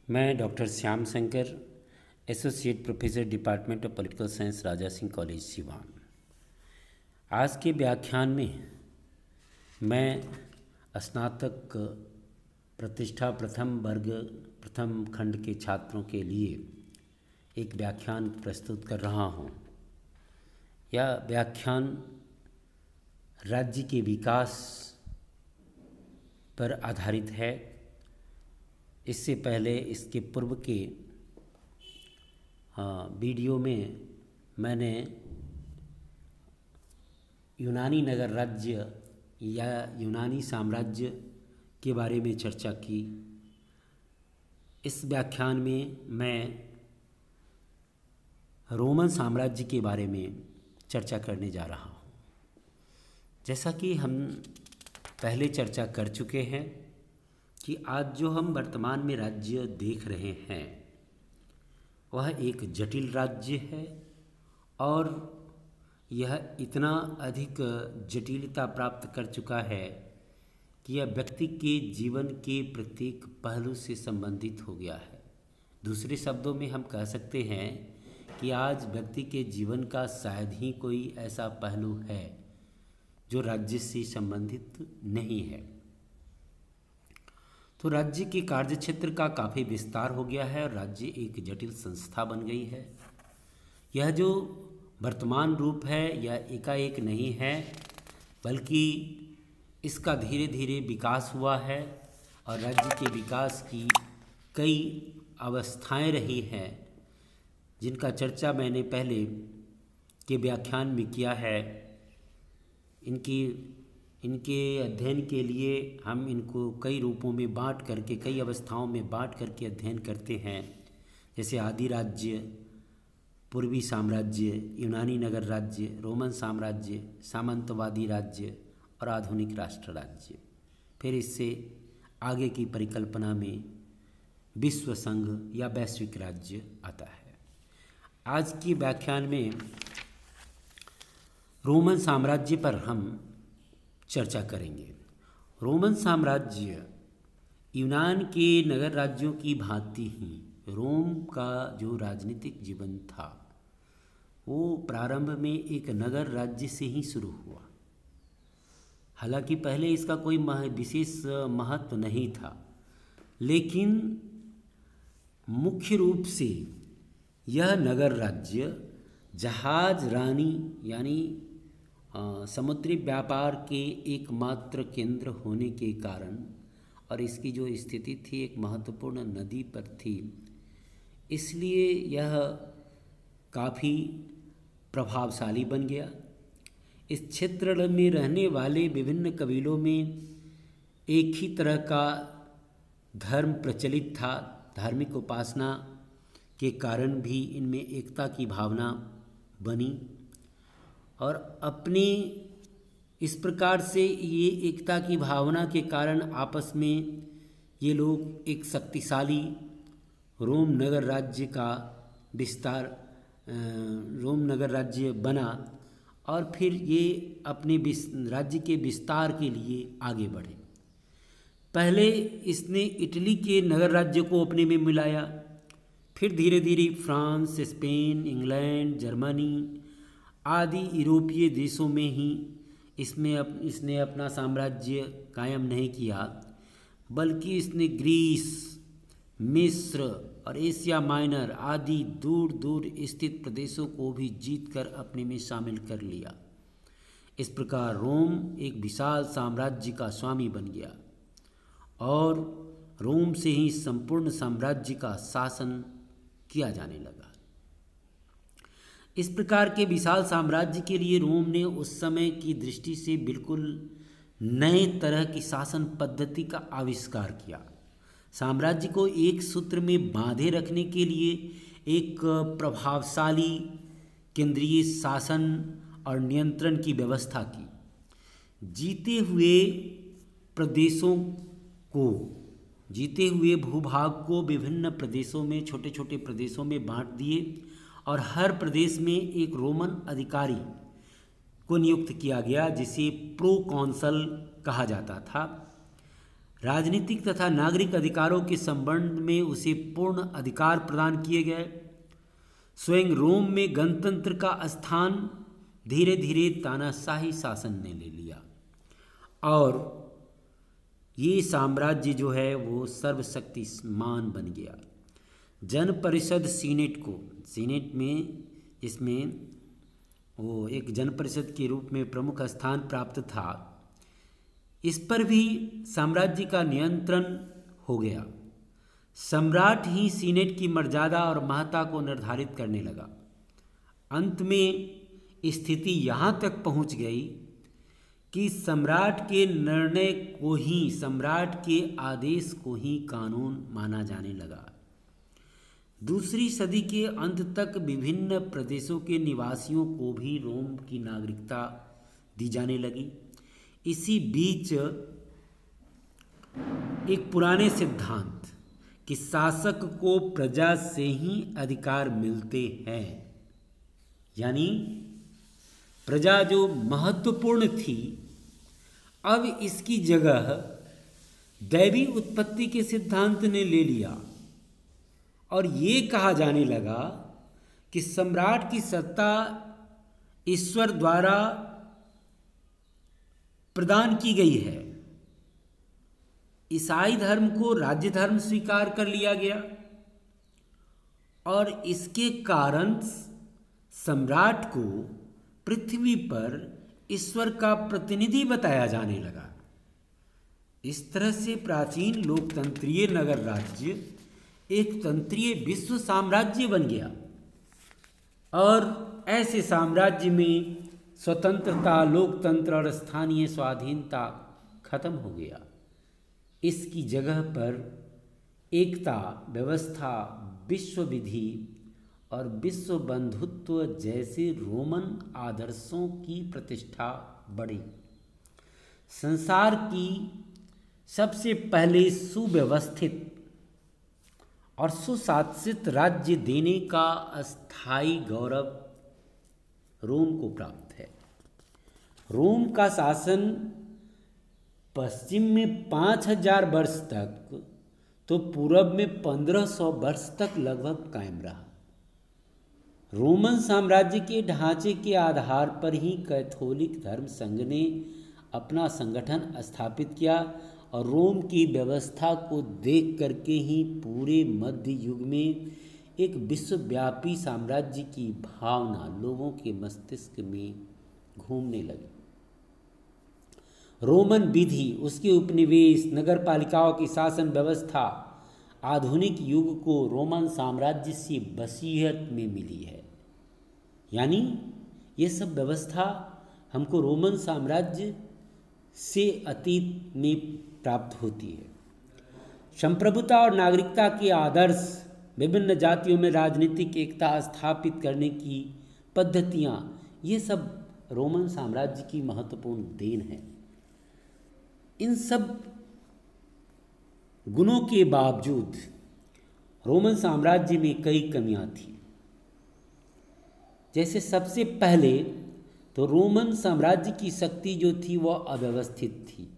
मैं doctor Shyam Shankar, associate professor department of political science, Raja Singh college Siwan. आज के व्याख्यान में मैं स्नातक प्रतिष्ठा प्रथम वर्ग प्रथम खंड के छात्रों के लिए एक व्याख्यान प्रस्तुत कर रहा हूँ। यह व्याख्यान राज्य के विकास पर आधारित है। इससे पहले इसके पूर्व के वीडियो में मैंने यूनानी नगर राज्य या यूनानी साम्राज्य के बारे में चर्चा की। इस व्याख्यान में मैं रोमन साम्राज्य के बारे में चर्चा करने जा रहा हूँ। जैसा कि हम पहले चर्चा कर चुके हैं कि आज जो हम वर्तमान में राज्य देख रहे हैं वह एक जटिल राज्य है और यह इतना अधिक जटिलता प्राप्त कर चुका है कि यह व्यक्ति के जीवन के प्रत्येक पहलू से संबंधित हो गया है। दूसरे शब्दों में हम कह सकते हैं कि आज व्यक्ति के जीवन का शायद ही कोई ऐसा पहलू है जो राज्य से संबंधित नहीं है। तो राज्य के कार्यक्षेत्र का काफ़ी विस्तार हो गया है और राज्य एक जटिल संस्था बन गई है। यह जो वर्तमान रूप है यह एकाएक नहीं है, बल्कि इसका धीरे धीरे विकास हुआ है और राज्य के विकास की कई अवस्थाएं रही हैं जिनका चर्चा मैंने पहले के व्याख्यान में किया है। इनके अध्ययन के लिए हम इनको कई रूपों में बांट करके, कई अवस्थाओं में बांट करके अध्ययन करते हैं, जैसे आदि राज्य, पूर्वी साम्राज्य, यूनानी नगर राज्य, रोमन साम्राज्य, सामंतवादी राज्य और आधुनिक राष्ट्र राज्य। फिर इससे आगे की परिकल्पना में विश्व संघ या वैश्विक राज्य आता है। आज की व्याख्यान में रोमन साम्राज्य पर हम चर्चा करेंगे। रोमन साम्राज्य यूनान के नगर राज्यों की भांति ही रोम का जो राजनीतिक जीवन था वो प्रारंभ में एक नगर राज्य से ही शुरू हुआ। हालांकि पहले इसका कोई विशेष महत्व नहीं था, लेकिन मुख्य रूप से यह नगर राज्य जहाज रानी यानी समुद्री व्यापार के एकमात्र केंद्र होने के कारण और इसकी जो स्थिति थी एक महत्वपूर्ण नदी पर थी, इसलिए यह काफ़ी प्रभावशाली बन गया। इस क्षेत्र में रहने वाले विभिन्न कबीलों में एक ही तरह का धर्म प्रचलित था। धार्मिक उपासना के कारण भी इनमें एकता की भावना बनी और अपने इस प्रकार से ये एकता की भावना के कारण आपस में ये लोग एक शक्तिशाली रोम नगर राज्य का विस्तार, रोम नगर राज्य बना और फिर ये अपने राज्य के विस्तार के लिए आगे बढ़े। पहले इसने इटली के नगर राज्य को अपने में मिलाया, फिर धीरे धीरे फ्रांस, स्पेन, इंग्लैंड, जर्मनी आदि यूरोपीय देशों में ही इसने अपना साम्राज्य कायम नहीं किया, बल्कि इसने ग्रीस, मिस्र और एशिया माइनर आदि दूर दूर स्थित प्रदेशों को भी जीतकर अपने में शामिल कर लिया। इस प्रकार रोम एक विशाल साम्राज्य का स्वामी बन गया और रोम से ही संपूर्ण साम्राज्य का शासन किया जाने लगा। इस प्रकार के विशाल साम्राज्य के लिए रोम ने उस समय की दृष्टि से बिल्कुल नए तरह की शासन पद्धति का आविष्कार किया। साम्राज्य को एक सूत्र में बांधे रखने के लिए एक प्रभावशाली केंद्रीय शासन और नियंत्रण की व्यवस्था की। जीते हुए भूभाग को विभिन्न प्रदेशों में, छोटे छोटे प्रदेशों में बांट दिए और हर प्रदेश में एक रोमन अधिकारी को नियुक्त किया गया जिसे प्रोकॉन्सल कहा जाता था। राजनीतिक तथा नागरिक अधिकारों के संबंध में उसे पूर्ण अधिकार प्रदान किए गए। स्वयं रोम में गणतंत्र का स्थान धीरे धीरे तानाशाही शासन ने ले लिया और ये साम्राज्य जो है वो सर्वशक्तिमान बन गया। जन परिषद सीनेट में इसमें वो एक जन परिषद के रूप में प्रमुख स्थान प्राप्त था, इस पर भी साम्राज्य का नियंत्रण हो गया। सम्राट ही सीनेट की मर्यादा और महत्ता को निर्धारित करने लगा। अंत में स्थिति यहाँ तक पहुँच गई कि सम्राट के निर्णय को ही, सम्राट के आदेश को ही कानून माना जाने लगा। दूसरी सदी के अंत तक विभिन्न प्रदेशों के निवासियों को भी रोम की नागरिकता दी जाने लगी। इसी बीच एक पुराने सिद्धांत कि शासक को प्रजा से ही अधिकार मिलते हैं, यानी प्रजा जो महत्वपूर्ण थी, अब इसकी जगह दैवी उत्पत्ति के सिद्धांत ने ले लिया और ये कहा जाने लगा कि सम्राट की सत्ता ईश्वर द्वारा प्रदान की गई है। ईसाई धर्म को राज्य धर्म स्वीकार कर लिया गया और इसके कारण सम्राट को पृथ्वी पर ईश्वर का प्रतिनिधि बताया जाने लगा। इस तरह से प्राचीन लोकतंत्रीय नगर राज्य एक तंत्रीय विश्व साम्राज्य बन गया और ऐसे साम्राज्य में स्वतंत्रता, लोकतंत्र और स्थानीय स्वाधीनता खत्म हो गया। इसकी जगह पर एकता, व्यवस्था, विश्व विधि और विश्व बंधुत्व जैसे रोमन आदर्शों की प्रतिष्ठा बढ़ी। संसार की सबसे पहले सुव्यवस्थित और सुशासित राज्य देने का अस्थायी गौरव रोम को प्राप्त है। रोम का शासन पश्चिम में 5000 वर्ष तक तो पूरब में 1500 वर्ष तक लगभग कायम रहा। रोमन साम्राज्य के ढांचे के आधार पर ही कैथोलिक धर्म संघ ने अपना संगठन स्थापित किया और रोम की व्यवस्था को देख करके ही पूरे मध्य युग में एक विश्वव्यापी साम्राज्य की भावना लोगों के मस्तिष्क में घूमने लगी। रोमन विधि, उसके उपनिवेश, नगर पालिकाओं की शासन व्यवस्था आधुनिक युग को रोमन साम्राज्य से वसीयत में मिली है। यानी ये सब व्यवस्था हमको रोमन साम्राज्य से अतीत में प्राप्त होती है। संप्रभुता और नागरिकता के आदर्श, विभिन्न जातियों में राजनीतिक एकता स्थापित करने की पद्धतियाँ, ये सब रोमन साम्राज्य की महत्वपूर्ण देन है। इन सब गुणों के बावजूद रोमन साम्राज्य में कई कमियां थी। जैसे सबसे पहले तो रोमन साम्राज्य की शक्ति जो थी वह अव्यवस्थित थी।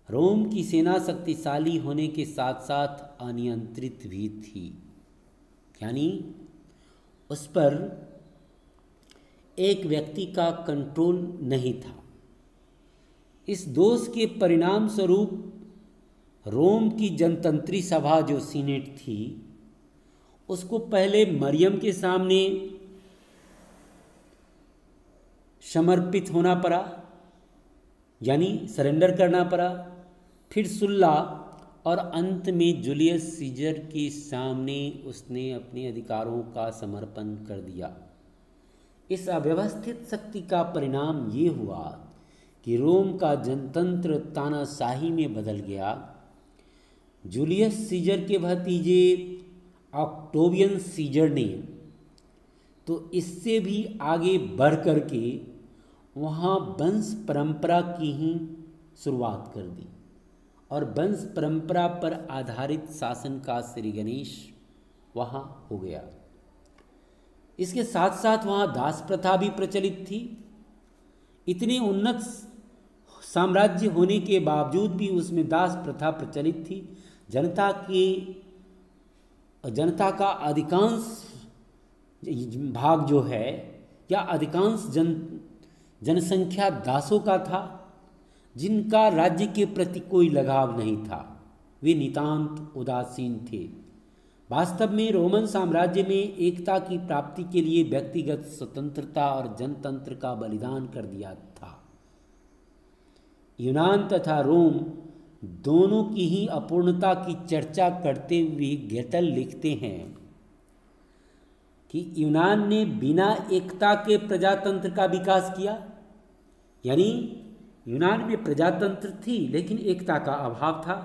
रोम की सेना शक्तिशाली होने के साथ साथ अनियंत्रित भी थी, यानी उस पर एक व्यक्ति का कंट्रोल नहीं था। इस दोष के परिणाम स्वरूप रोम की जनतंत्री सभा जो सीनेट थी, उसको पहले मरियम के सामने समर्पित होना पड़ा, यानी सरेंडर करना पड़ा। फिर सुल्ला और अंत में जूलियस सीजर के सामने उसने अपने अधिकारों का समर्पण कर दिया। इस अव्यवस्थित शक्ति का परिणाम ये हुआ कि रोम का जनतंत्र तानाशाही में बदल गया। जूलियस सीजर के भतीजे ऑक्टेवियन सीजर ने तो इससे भी आगे बढ़ कर के वहाँ वंश परंपरा की ही शुरुआत कर दी और वंश परंपरा पर आधारित शासन का श्री गणेश वहाँ हो गया। इसके साथ साथ वहाँ दास प्रथा भी प्रचलित थी। इतने उन्नत साम्राज्य होने के बावजूद भी उसमें दास प्रथा प्रचलित थी। जनता का अधिकांश भाग जो है या अधिकांश जनसंख्या दासों का था, जिनका राज्य के प्रति कोई लगाव नहीं था। वे नितांत उदासीन थे। वास्तव में रोमन साम्राज्य में एकता की प्राप्ति के लिए व्यक्तिगत स्वतंत्रता और जनतंत्र का बलिदान कर दिया था। यूनान तथा रोम दोनों की ही अपूर्णता की चर्चा करते हुए गेटल लिखते हैं कि यूनान ने बिना एकता के प्रजातंत्र का विकास किया, यानी यूनान में प्रजातंत्र थी लेकिन एकता का अभाव था,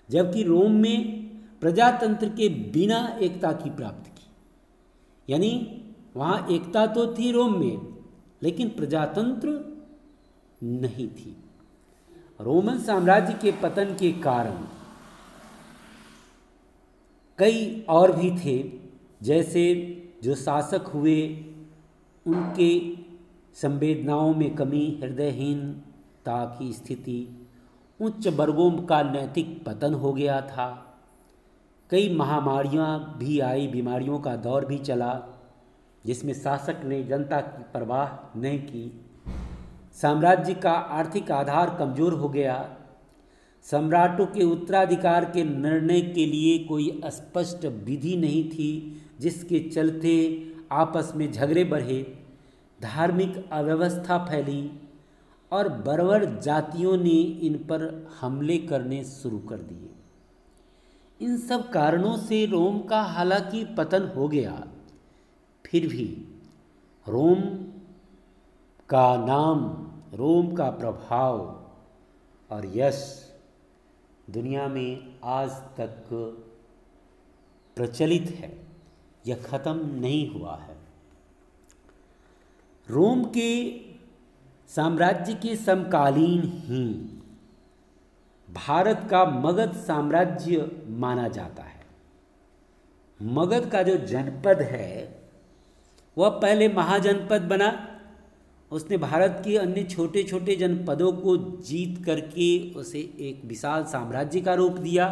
जबकि रोम में प्रजातंत्र के बिना एकता की प्राप्ति की, यानी वहाँ एकता तो थी रोम में लेकिन प्रजातंत्र नहीं थी। रोमन साम्राज्य के पतन के कारण कई और भी थे, जैसे जो शासक हुए उनके संवेदनाओं में कमी, हृदयहीनता की स्थिति, उच्च वर्गों का नैतिक पतन हो गया था। कई महामारियां भी आई, बीमारियों का दौर भी चला जिसमें शासक ने जनता की परवाह नहीं की। साम्राज्य का आर्थिक आधार कमज़ोर हो गया। सम्राटों के उत्तराधिकार के निर्णय के लिए कोई स्पष्ट विधि नहीं थी, जिसके चलते आपस में झगड़े बढ़े, धार्मिक अव्यवस्था फैली और बर्बर जातियों ने इन पर हमले करने शुरू कर दिए। इन सब कारणों से रोम का हालांकि पतन हो गया, फिर भी रोम का नाम, रोम का प्रभाव और यश दुनिया में आज तक प्रचलित है, यह ख़त्म नहीं हुआ है। रोम के साम्राज्य के समकालीन ही भारत का मगध साम्राज्य माना जाता है। मगध का जो जनपद है वह पहले महाजनपद बना। उसने भारत के अन्य छोटे छोटे जनपदों को जीत करके उसे एक विशाल साम्राज्य का रूप दिया।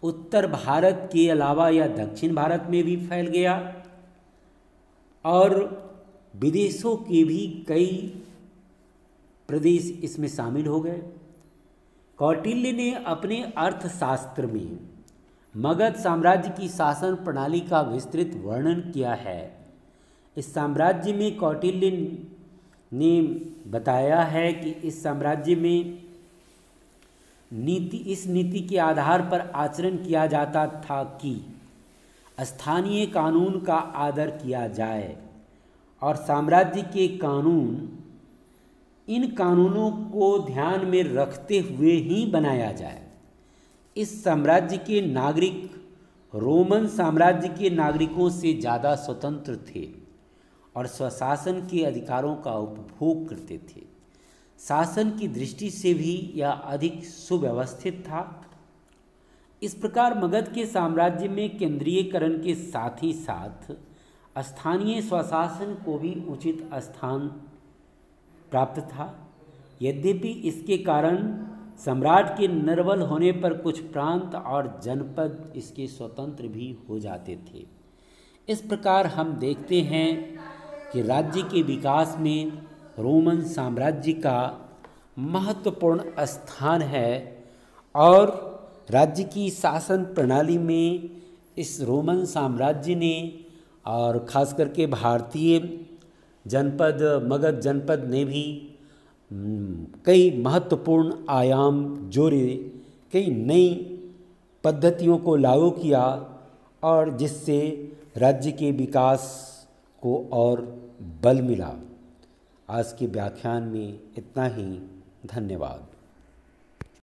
उत्तर भारत के अलावा यह दक्षिण भारत में भी फैल गया और विदेशों के भी कई प्रदेश इसमें शामिल हो गए। कौटिल्य ने अपने अर्थशास्त्र में मगध साम्राज्य की शासन प्रणाली का विस्तृत वर्णन किया है। इस साम्राज्य में कौटिल्य ने बताया है कि इस साम्राज्य में इस नीति के आधार पर आचरण किया जाता था कि स्थानीय कानून का आदर किया जाए और साम्राज्य के कानून इन कानूनों को ध्यान में रखते हुए ही बनाया जाए। इस साम्राज्य के नागरिक रोमन साम्राज्य के नागरिकों से ज़्यादा स्वतंत्र थे और स्वशासन के अधिकारों का उपभोग करते थे। शासन की दृष्टि से भी यह अधिक सुव्यवस्थित था। इस प्रकार मगध के साम्राज्य में केंद्रीयकरण के साथ ही साथ स्थानीय स्वशासन को भी उचित स्थान प्राप्त था। यद्यपि इसके कारण सम्राट के निर्बल होने पर कुछ प्रांत और जनपद इसके स्वतंत्र भी हो जाते थे। इस प्रकार हम देखते हैं कि राज्य के विकास में रोमन साम्राज्य का महत्वपूर्ण स्थान है और राज्य की शासन प्रणाली में इस रोमन साम्राज्य ने और ख़ास करके भारतीय जनपद मगध जनपद ने भी कई महत्वपूर्ण आयाम जोड़े, कई नई पद्धतियों को लागू किया और जिससे राज्य के विकास को और बल मिला। आज के व्याख्यान में इतना ही। धन्यवाद।